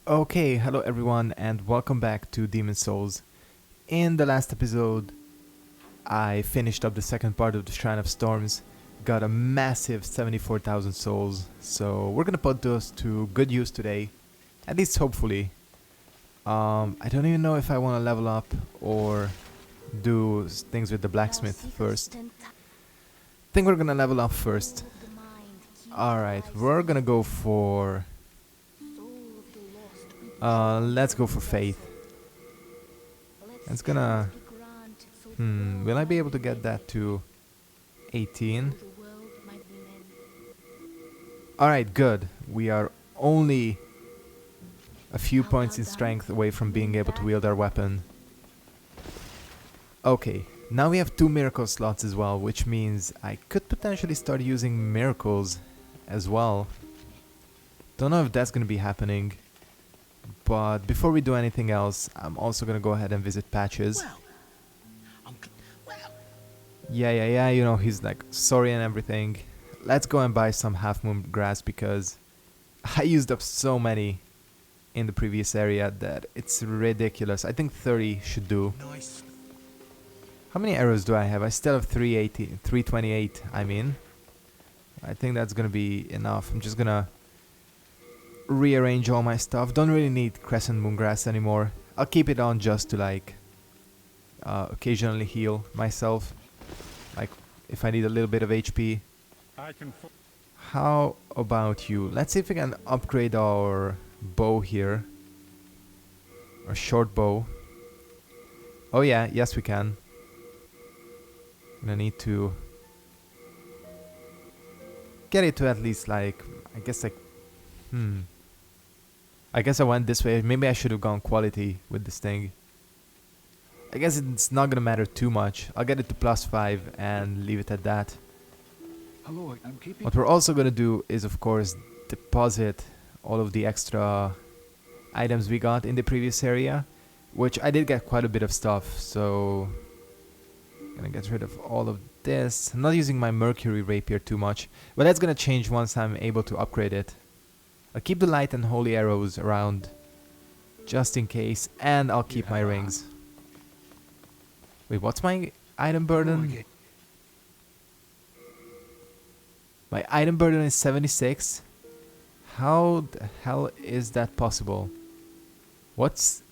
Okay, hello everyone and welcome back to Demon Souls. In the last episode, I finished up the second part of the Shrine of Storms, got a massive 74,000 souls, so we're gonna put those to good use today, at least hopefully. I don't even know if I want to level up or do things with the blacksmith first. Think we're gonna level up first. Alright, we're gonna go for... let's go for faith. It's gonna... will I be able to get that to 18? Alright, good. We are only a few points in strength away from being able to wield our weapon. Okay, now we have 2 miracle slots as well, which means I could potentially start using miracles as well. Don't know if that's gonna be happening. But before we do anything else, I'm also gonna go ahead and visit Patches. Yeah, you know, he's like sorry and everything. Let's go and buy some half moon grass because I used up so many in the previous area that it's ridiculous. I think 30 should do. Nice. How many arrows do I have? I still have 328, I mean. I think that's gonna be enough. I'm just gonna rearrange all my stuff. Don't really need crescent moon grass anymore. I'll keep it on just to like occasionally heal myself, like if I need a little bit of HP. How about you? Let's see if we can upgrade our bow here, our short bow. Oh yeah, yes we can. Gonna need to get it to at least like, I guess like, I guess I went this way. Maybe I should have gone quality with this thing. I guess it's not gonna matter too much. I'll get it to +5 and leave it at that. Hello, I'm keeping. What we're also gonna do is, of course, deposit all of the extra items we got in the previous area, which I did get quite a bit of stuff, so gonna get rid of all of this. I'm not using my Mercury Rapier too much, but that's gonna change once I'm able to upgrade it. I'll keep the light and holy arrows around just in case, and I'll keep my rings. Wait, what's my item burden? My item burden is 76. How the hell is that possible? What's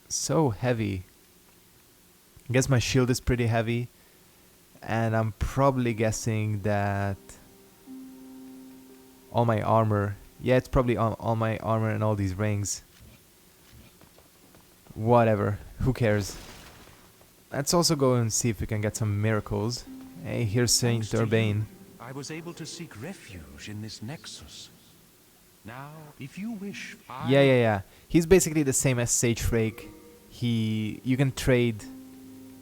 so heavy? I guess my shield is pretty heavy, and I'm probably guessing that all my armor... Yeah, it's probably all my armor and all these rings. Whatever, who cares? Let's also go and see if we can get some miracles. Hey, here's Saint Urbane. I was able to seek refuge in this nexus. Now, if you wish, Yeah. He's basically the same as Sage Frake. You can trade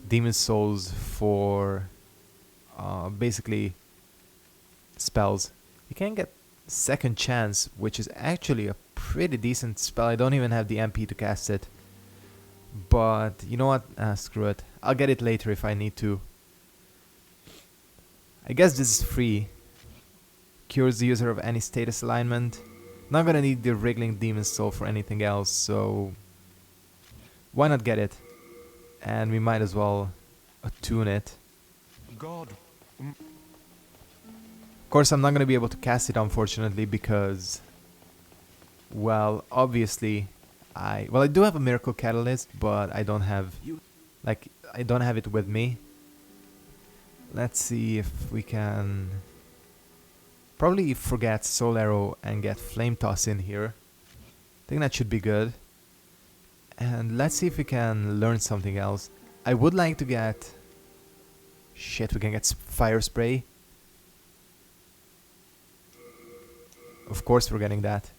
demon souls for basically spells. You can get Second Chance, which is actually a pretty decent spell. I don't even have the MP to cast it. But you know what? Screw it. I'll get it later if I need to. I guess this is free. Cures the user of any status alignment. Not gonna need the Wriggling Demon Soul for anything else, so why not get it? And we might as well attune it. God. Of course, I'm not going to be able to cast it, unfortunately, because, well, obviously, I do have a Miracle Catalyst, but I don't have, I don't have it with me. Let's see if we can probably forget Soul Arrow and get Flame Toss in here. I think that should be good. And let's see if we can learn something else. I would like to get... Shit, we can get Fire Spray. Of course we're getting that.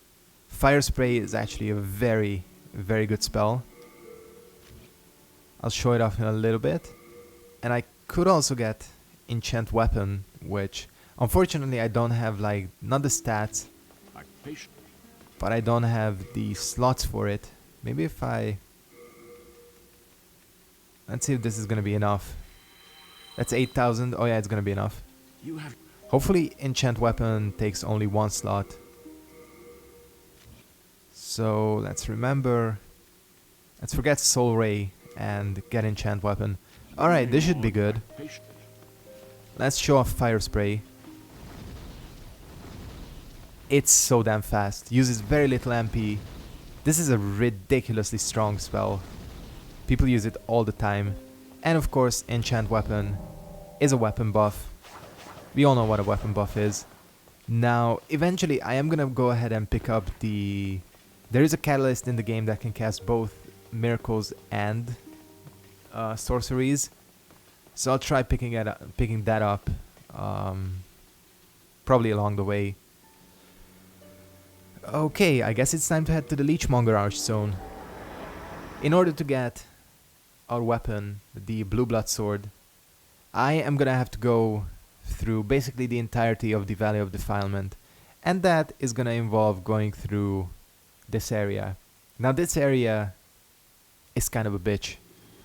Fire Spray is actually a very, very good spell. I'll show it off in a little bit. And I could also get Enchant Weapon, which unfortunately I don't have, like, not the stats, but I don't have the slots for it. Maybe if I... Let's see if this is gonna be enough. That's 8,000. Oh yeah, it's gonna be enough. Hopefully Enchant Weapon takes only 1 slot. So let's remember. Let's forget Soul Ray and get Enchant Weapon. Alright, this should be good. Let's show off Fire Spray. It's so damn fast. Uses very little MP. This is a ridiculously strong spell. People use it all the time. And of course, Enchant Weapon is a weapon buff. We all know what a weapon buff is. Now, eventually, I am gonna go ahead and pick up the... There is a catalyst in the game that can cast both miracles and sorceries. So I'll try picking that up probably along the way. Okay, I guess it's time to head to the Leechmonger Archzone. In order to get our weapon, the Blue Blood Sword, I am gonna have to go through basically the entirety of the Valley of Defilement, and that is gonna involve going through this area. Now this area is kind of a bitch,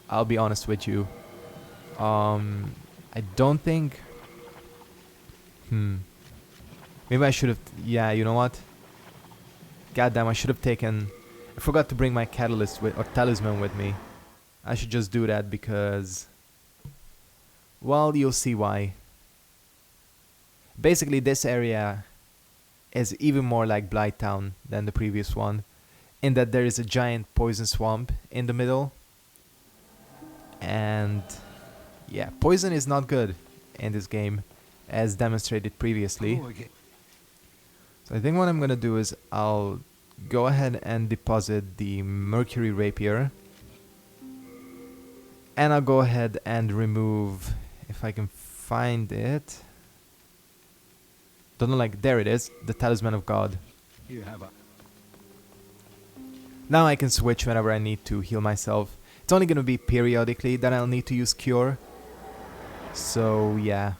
I'll be honest with you. I don't think... Maybe I should have... Yeah, you know what? Goddamn, I should have taken... I forgot to bring my catalyst or talisman with me. I should just do that because... Well, you'll see why. Basically, this area is even more like Blighttown than the previous one, in that there is a giant poison swamp in the middle. And... yeah, poison is not good in this game, as demonstrated previously. So I think what I'm gonna do is I'll go ahead and deposit the Mercury Rapier. And I'll go ahead and remove, if I can find it. Don't know, like, there it is, the Talisman of God. Now I can switch whenever I need to heal myself. It's only gonna be periodically that I'll need to use Cure. So yeah,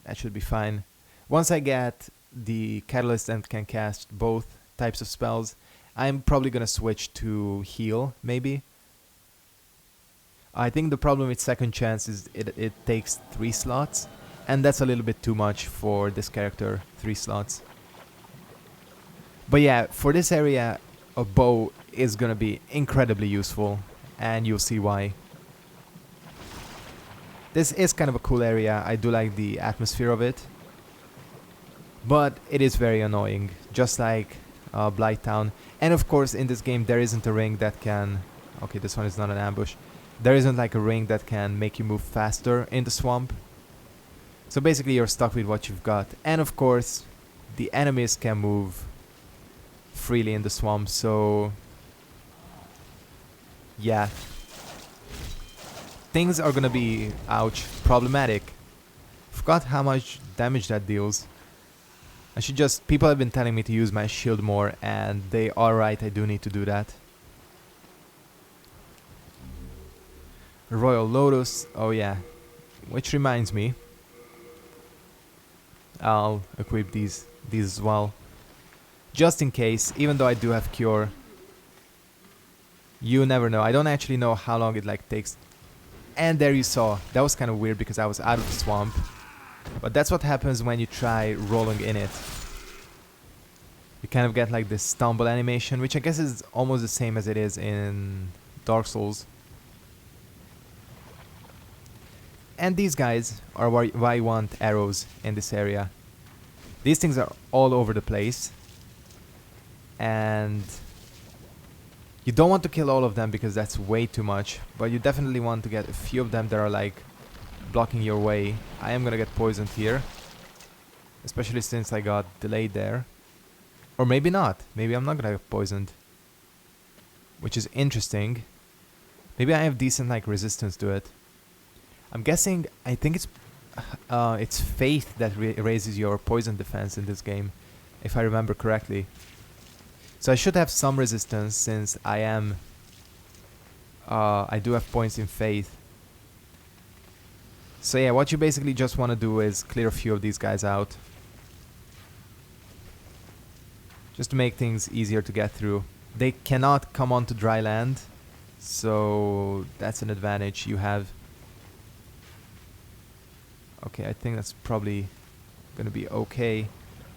that should be fine. Once I get the catalyst and can cast both types of spells, I'm probably gonna switch to heal, maybe. I think the problem with Second Chance is it takes 3 slots, and that's a little bit too much for this character, 3 slots. But yeah, for this area, a bow is gonna be incredibly useful, and you'll see why. This is kind of a cool area, I do like the atmosphere of it. But it is very annoying, just like Blighttown. And of course in this game there isn't a ring that can... Okay, this one is not an ambush. There isn't like a ring that can make you move faster in the swamp. So basically you're stuck with what you've got. And of course the enemies can move freely in the swamp, so... yeah. Things are gonna be, ouch, problematic. Forgot how much damage that deals. I should just... people have been telling me to use my shield more, and they are right, I do need to do that. Royal Lotus, oh yeah. Which reminds me, I'll equip these as well. Just in case, even though I do have Cure. You never know, I don't actually know how long it like takes. And there you saw, that was kind of weird because I was out of the swamp. But that's what happens when you try rolling in it. You kind of get like this stumble animation, which I guess is almost the same as it is in Dark Souls. And these guys are why you want arrows in this area. These things are all over the place. And... you don't want to kill all of them because that's way too much, but you definitely want to get a few of them that are like blocking your way. I am gonna get poisoned here, especially since I got delayed there. Or maybe not, maybe I'm not gonna get poisoned, which is interesting. Maybe I have decent like resistance to it. I'm guessing, I think it's faith that raises your poison defense in this game, if I remember correctly. So I should have some resistance since I am... I do have points in faith. So yeah, what you basically just want to do is clear a few of these guys out. Just to make things easier to get through. They cannot come onto dry land, so that's an advantage you have. Okay, I think that's probably gonna be okay.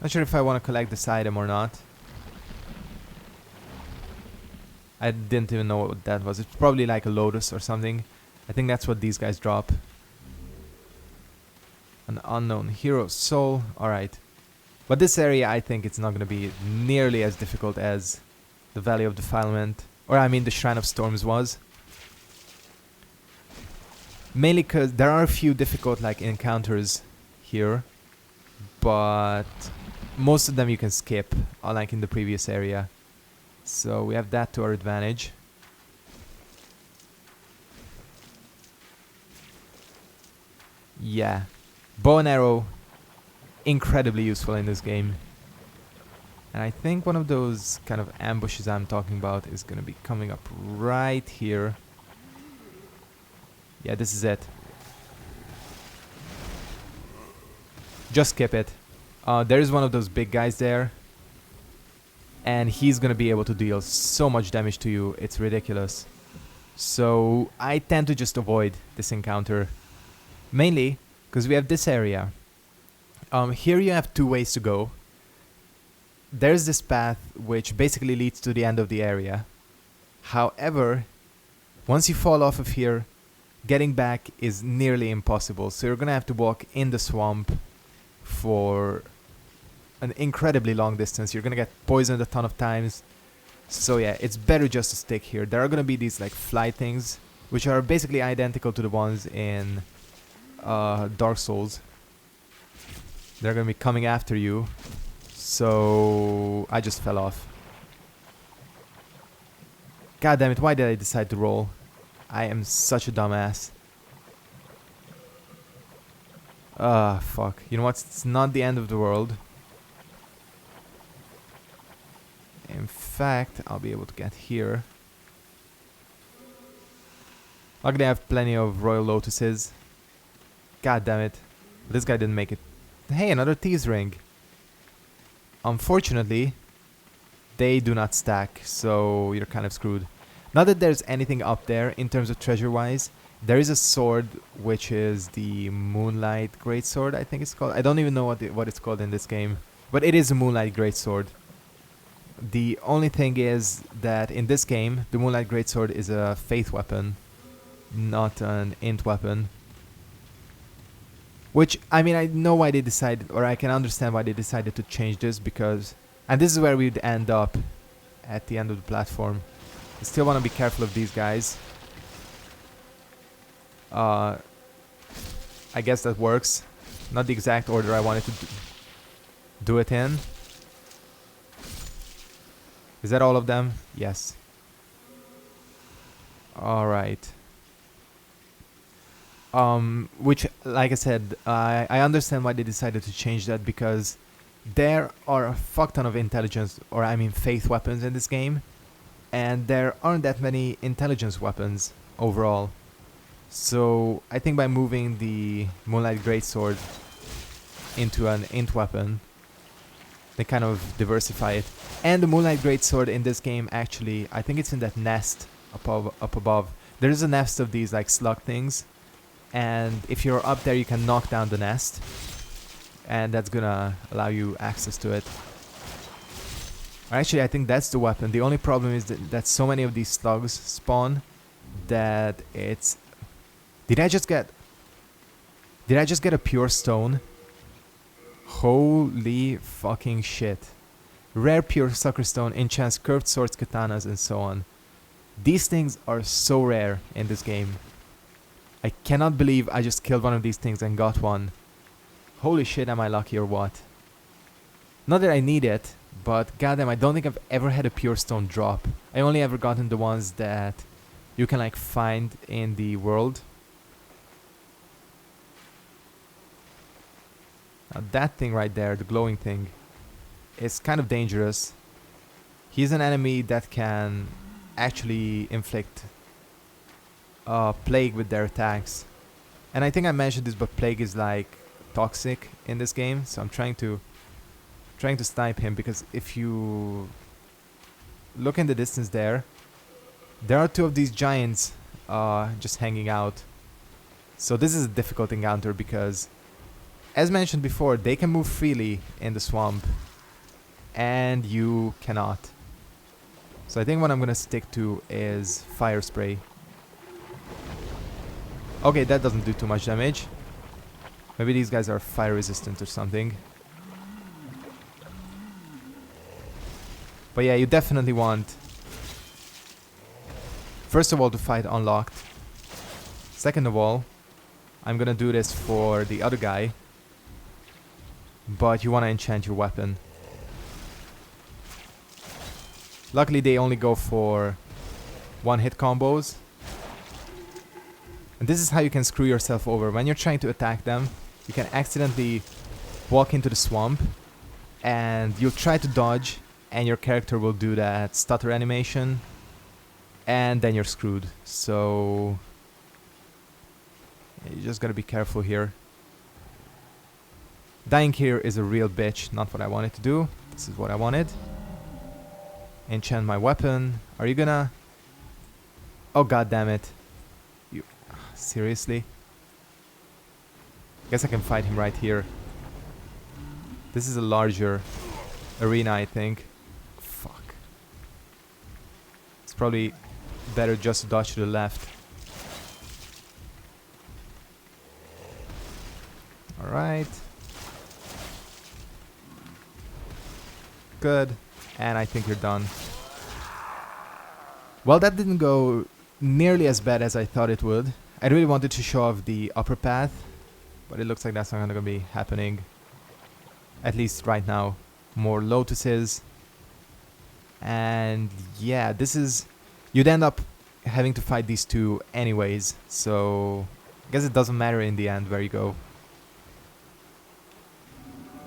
Not sure if I want to collect this item or not. I didn't even know what that was. It's probably like a lotus or something. I think that's what these guys drop. An unknown hero soul. Alright. But this area, I think it's not going to be nearly as difficult as the Valley of Defilement. Or I mean the Shrine of Storms was. Mainly because there are a few difficult like encounters here. But most of them you can skip, unlike in the previous area. So we have that to our advantage. Yeah. Bow and arrow, incredibly useful in this game. And I think one of those kind of ambushes I'm talking about is going to be coming up right here. Yeah, this is it. Just skip it. There is one of those big guys there. And he's going to be able to deal so much damage to you. It's ridiculous. So I tend to just avoid this encounter. Mainly because we have this area. Here you have two ways to go. There's this path which basically leads to the end of the area. However, once you fall off of here, getting back is nearly impossible. So you're going to have to walk in the swamp for an incredibly long distance. You're going to get poisoned a ton of times. So yeah, it's better just to stick here. There are going to be these like fly things, which are basically identical to the ones in Dark Souls. They're going to be coming after you. So I just fell off. God damn it, why did I decide to roll? I am such a dumbass. Fuck. You know what? It's not the end of the world. In fact, I'll be able to get here. Luckily I have plenty of Royal Lotuses. God damn it. This guy didn't make it. Hey, another Thieves Ring. Unfortunately, they do not stack, so you're kind of screwed. Not that there's anything up there in terms of treasure-wise. There is a sword, which is the Moonlight Greatsword, I think it's called. I don't even know what it's called in this game. But it is a Moonlight Greatsword. The only thing is that in this game, the Moonlight Greatsword is a faith weapon, not an int weapon. Which, I mean, I know why they decided, or I can understand why they decided to change this, because... And this is where we'd end up at the end of the platform. I still want to be careful of these guys. I guess that works. Not the exact order I wanted to do it in. Is that all of them? Yes. Alright. Which, like I said, I understand why they decided to change that, because there are a fuck ton of intelligence, or I mean faith weapons in this game, and there aren't that many intelligence weapons overall. So I think by moving the Moonlight Greatsword into an int weapon, they kind of diversify it. And the Moonlight Greatsword in this game, actually, I think it's in that nest up above. There is a nest of these like slug things. And if you're up there, you can knock down the nest. And that's gonna allow you access to it. Actually, I think that's the weapon. The only problem is that so many of these slugs spawn that it's... Did I just get a pure stone? Holy fucking shit. Rare pure sucker stone, enchants curved swords, katanas, and so on. These things are so rare in this game. I cannot believe I just killed one of these things and got one. Holy shit, am I lucky or what? Not that I need it, but goddamn, I don't think I've ever had a pure stone drop. I only ever gotten the ones that you can like find in the world. Now that thing right there, the glowing thing, is kind of dangerous. He's an enemy that can actually inflict plague with their attacks. And I think I mentioned this, but plague is like toxic in this game, so I'm trying to snipe him, because if you look in the distance there are two of these giants just hanging out. So this is a difficult encounter because, as mentioned before, they can move freely in the swamp and you cannot. So I think what I'm gonna stick to is fire spray. Okay, that doesn't do too much damage. Maybe these guys are fire resistant or something. But yeah, you definitely want, first of all, to fight unlocked. Second of all, I'm gonna do this for the other guy. But you wanna enchant your weapon. Luckily they only go for one hit combos. And this is how you can screw yourself over. When you're trying to attack them, you can accidentally walk into the swamp and you'll try to dodge and your character will do that stutter animation and then you're screwed. So you just gotta be careful here. Dying here is a real bitch, not what I wanted to do. This is what I wanted. Enchant my weapon. Are you gonna... Oh god damn it. You... Seriously? Guess I can fight him right here. This is a larger arena, I think. Fuck. It's probably better just to dodge to the left. Alright. Good. And I think you're done. Well, that didn't go nearly as bad as I thought it would. I really wanted to show off the upper path, but it looks like that's not gonna be happening. At least right now. More lotuses. And yeah, this is... You'd end up having to fight these two anyways, so... I guess it doesn't matter in the end where you go.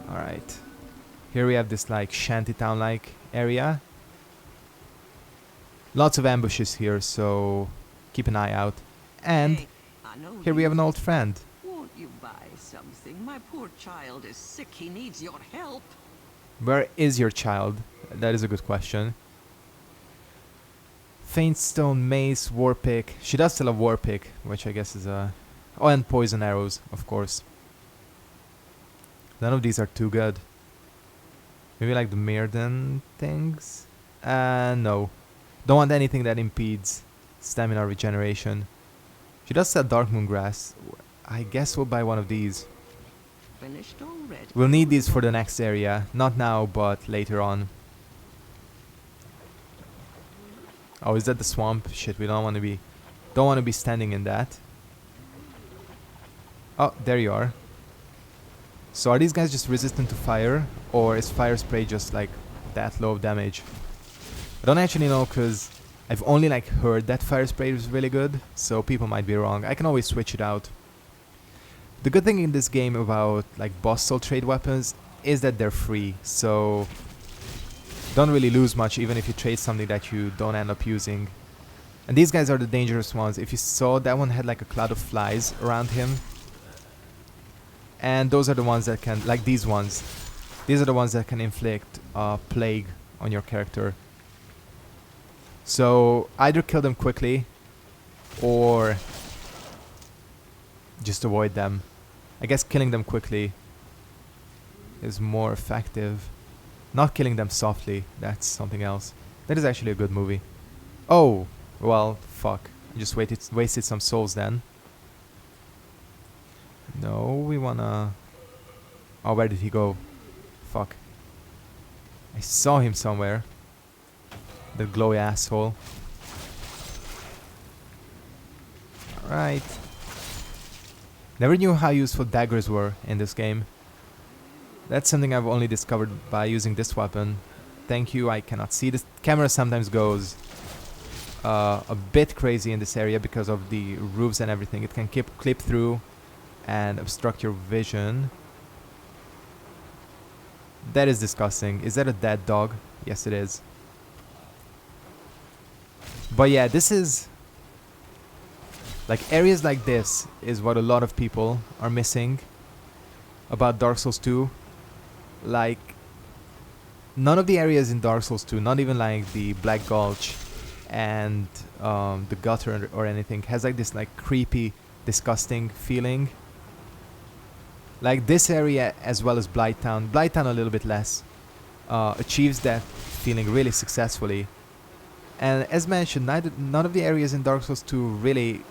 Alright. Here we have this like shantytown-like area. Lots of ambushes here, so keep an eye out. And Hey, I know here we have an old friend. Won't you buy something? My poor child is sick. He needs your help. Where is your child? That is a good question. Faint stone mace, war pick. She does still have war pick, which I guess is a... Oh, and poison arrows, of course. None of these are too good. Maybe like the Maiden things? No. Don't want anything that impedes stamina regeneration. She does sell Dark Moon Grass. I guess we'll buy one of these. Finished already. We'll need these for the next area. Not now, but later on. Oh, is that the swamp? Shit, we don't want to be standing in that. Oh, there you are. So are these guys just resistant to fire? Or is fire spray just like that low of damage? I don't actually know because I've only like heard that fire spray is really good. So people might be wrong. I can always switch it out. The good thing in this game about like boss soul trade weapons is that they're free. So don't really lose much even if you trade something that you don't end up using. And these guys are the dangerous ones. If you saw, that one had like a cloud of flies around him. And those are the ones that can, like these ones. These are the ones that can inflict plague on your character. So either kill them quickly or just avoid them. I guess killing them quickly is more effective. Not killing them softly, that's something else. That is actually a good movie. Oh, well, fuck. I just wasted some souls then. No, we wanna... Oh, where did he go? Fuck. I saw him somewhere. The glowy asshole. Alright. Never knew how useful daggers were in this game. That's something I've only discovered by using this weapon. Thank you, I cannot see. This camera sometimes goes a bit crazy in this area because of the roofs and everything. It can clip through and obstruct your vision. That is disgusting. Is that a dead dog? Yes, it is. But yeah, this is... Like, areas like this is what a lot of people are missing about Dark Souls 2. Like, none of the areas in Dark Souls 2, not even like the Black Gulch and the gutter or anything, has like this like creepy, disgusting feeling. Like this area as well as Blighttown a little bit less, achieves that feeling really successfully. And as mentioned, none of the areas in Dark Souls 2 really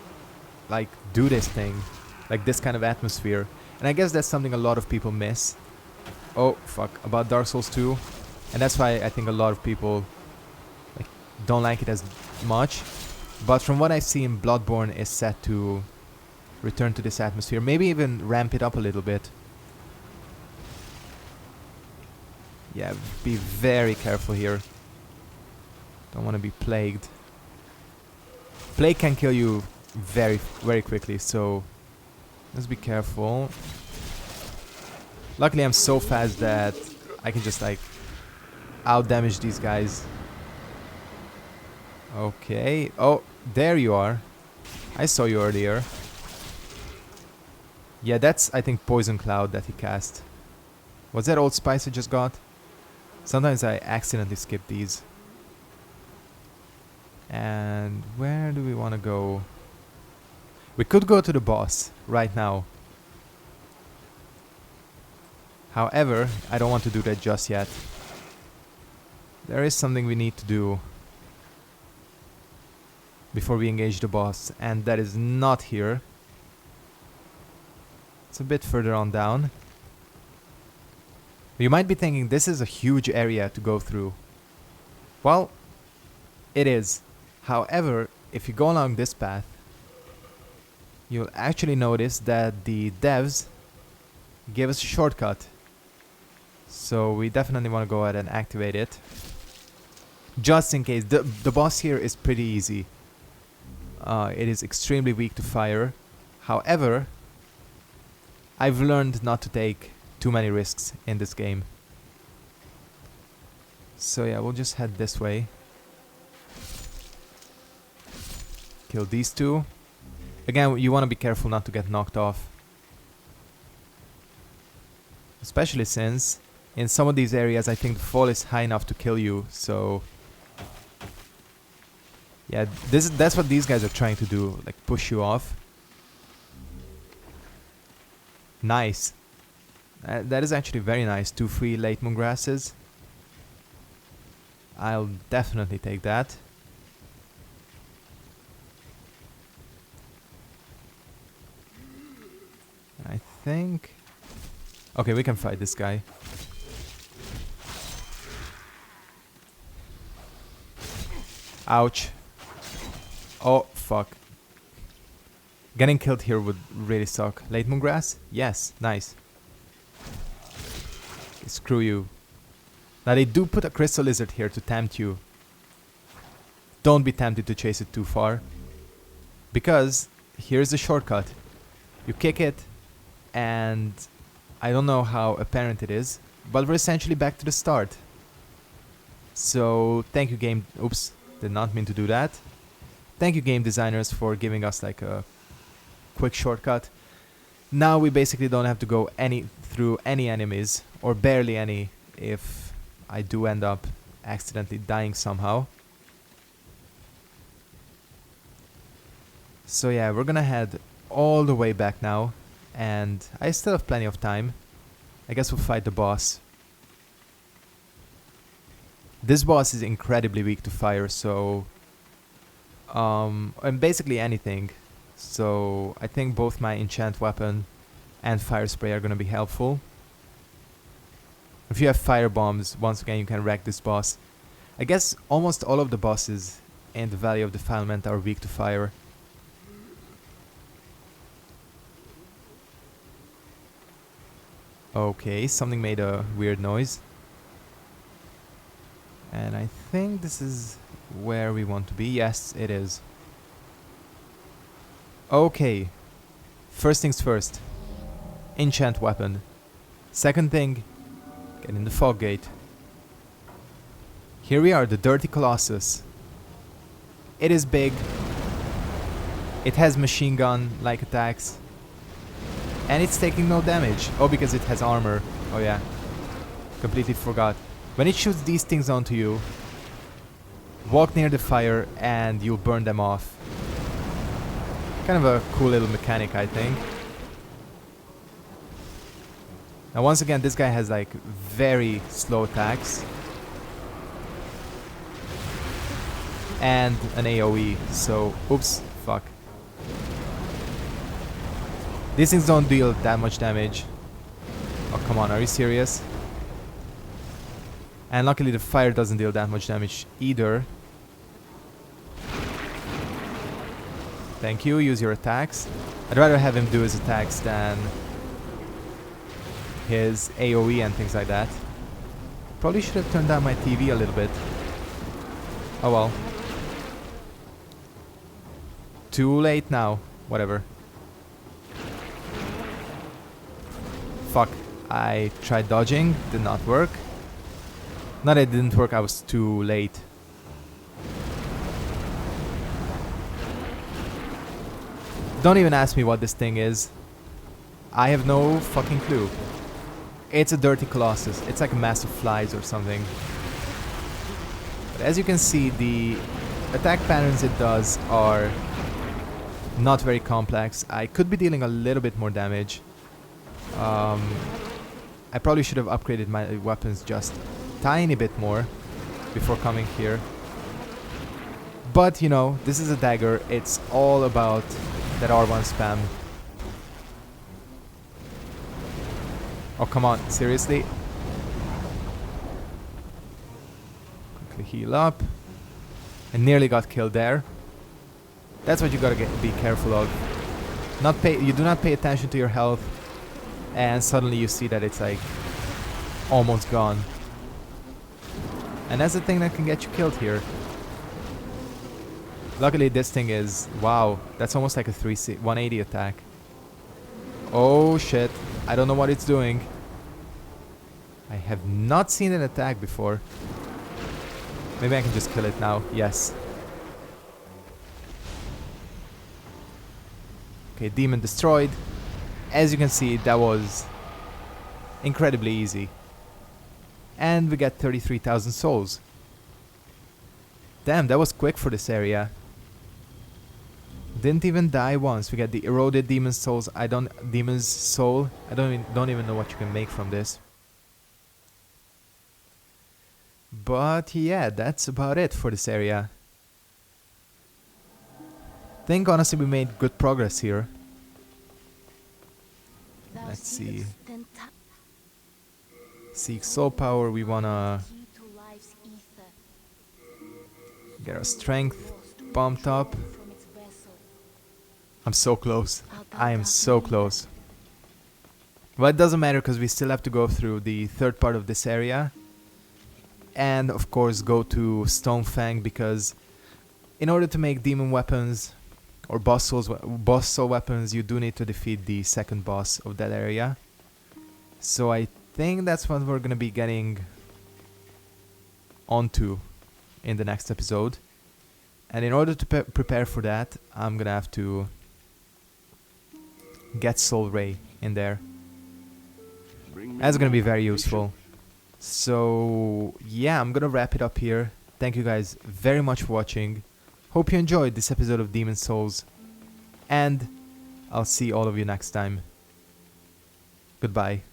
like do this thing, like this kind of atmosphere. And I guess that's something a lot of people miss. Oh fuck, about Dark Souls 2. And that's why I think a lot of people like don't like it as much. But from what I see in Bloodborne is set to return to this atmosphere, maybe even ramp it up a little bit. Yeah, be very careful here. Don't want to be plagued. Plague can kill you very, very quickly, so let's be careful. Luckily I'm so fast that I can just like out-damage these guys. Okay. Oh, there you are. I saw you earlier. Yeah, that's I think Poison Cloud that he cast. Was that Old Spice I just got? Sometimes I accidentally skip these. And where do we want to go? We could go to the boss right now. However, I don't want to do that just yet. There is something we need to do before we engage the boss, and that is not here. It's a bit further on down. You might be thinking this is a huge area to go through. Well, it is. However, if you go along this path, you'll actually notice that the devs gave us a shortcut. So we definitely want to go ahead and activate it. Just in case. The boss here is pretty easy. It is extremely weak to fire. However, I've learned not to take too many risks in this game. So yeah, we'll just head this way. Kill these two. Again, you want to be careful not to get knocked off. Especially since in some of these areas I think the fall is high enough to kill you, so yeah, that's what these guys are trying to do, like push you off. Nice. That is actually very nice. 2 free late moon grasses. I'll definitely take that. I think... Okay, we can fight this guy. Ouch. Oh, fuck. Getting killed here would really suck. Late moon grass? Yes, nice. Okay, screw you. Now they do put a crystal lizard here to tempt you. Don't be tempted to chase it too far. Because here's the shortcut. You kick it, and I don't know how apparent it is, but we're essentially back to the start. So thank you game... Oops, did not mean to do that. Thank you game designers for giving us like a quick shortcut. Now we basically don't have to go through any enemies, or barely any, if I do end up accidentally dying somehow. So yeah, we're gonna head all the way back now, and I still have plenty of time. I guess we'll fight the boss. This boss is incredibly weak to fire, so and basically anything. So I think both my enchant weapon and fire spray are gonna be helpful. If you have fire bombs, once again you can wreck this boss. I guess almost all of the bosses in the Valley of Defilement are weak to fire. Okay, something made a weird noise. And I think this is where we want to be. Yes, it is. Okay. First things first. Enchant weapon. Second thing, get in the fog gate. Here we are, the dirty Colossus. It is big. It has machine gun-like attacks. And it's taking no damage. Oh, because it has armor. Oh yeah. Completely forgot. When it shoots these things onto you, walk near the fire and you'll burn them off. Kind of a cool little mechanic, I think. Now once again, this guy has like very slow attacks. and an AoE. So, oops, fuck. These things don't deal that much damage. Oh, come on, are you serious? And luckily the fire doesn't deal that much damage either. Thank you, use your attacks. I'd rather have him do his attacks than his AoE and things like that. Probably should have turned down my TV a little bit. Oh well. Too late now. Whatever. Fuck. I tried dodging, did not work. Not that it didn't work, I was too late. Don't even ask me what this thing is. I have no fucking clue. It's a dirty Colossus. It's like a mass of flies or something. But as you can see, the attack patterns it does are not very complex. I could be dealing a little bit more damage. I probably should have upgraded my weapons just tiny bit more before coming here. But, you know, this is a dagger. It's all about that R1 spam. Oh, come on. Seriously? Quickly heal up. I nearly got killed there. That's what you gotta be careful of. You do not pay attention to your health, and suddenly you see that it's like almost gone. And that's the thing that can get you killed here. Luckily this thing is, wow, that's almost like a 180 attack. Oh shit, I don't know what it's doing. I have not seen it attack before. Maybe I can just kill it now, yes. Okay, demon destroyed. As you can see, that was incredibly easy. And we get 33,000 souls. Damn, that was quick for this area. Didn't even die once. We get the eroded demon's souls. Demon's soul. I don't even know what you can make from this. But yeah, that's about it for this area. Think honestly we made good progress here. Let's see. Seek soul power. We wanna get our strength bumped up. I'm so close. I am so close. Well, it doesn't matter because we still have to go through the third part of this area. And of course go to Stonefang, because in order to make demon weapons or boss soul weapons, you do need to defeat the second boss of that area. So I think that's what we're gonna be getting onto in the next episode. And in order to prepare for that, I'm gonna have to get Soul Ray in there. That's gonna be very useful. So yeah, I'm gonna wrap it up here. Thank you guys very much for watching. Hope you enjoyed this episode of Demon Souls, and I'll see all of you next time. Goodbye.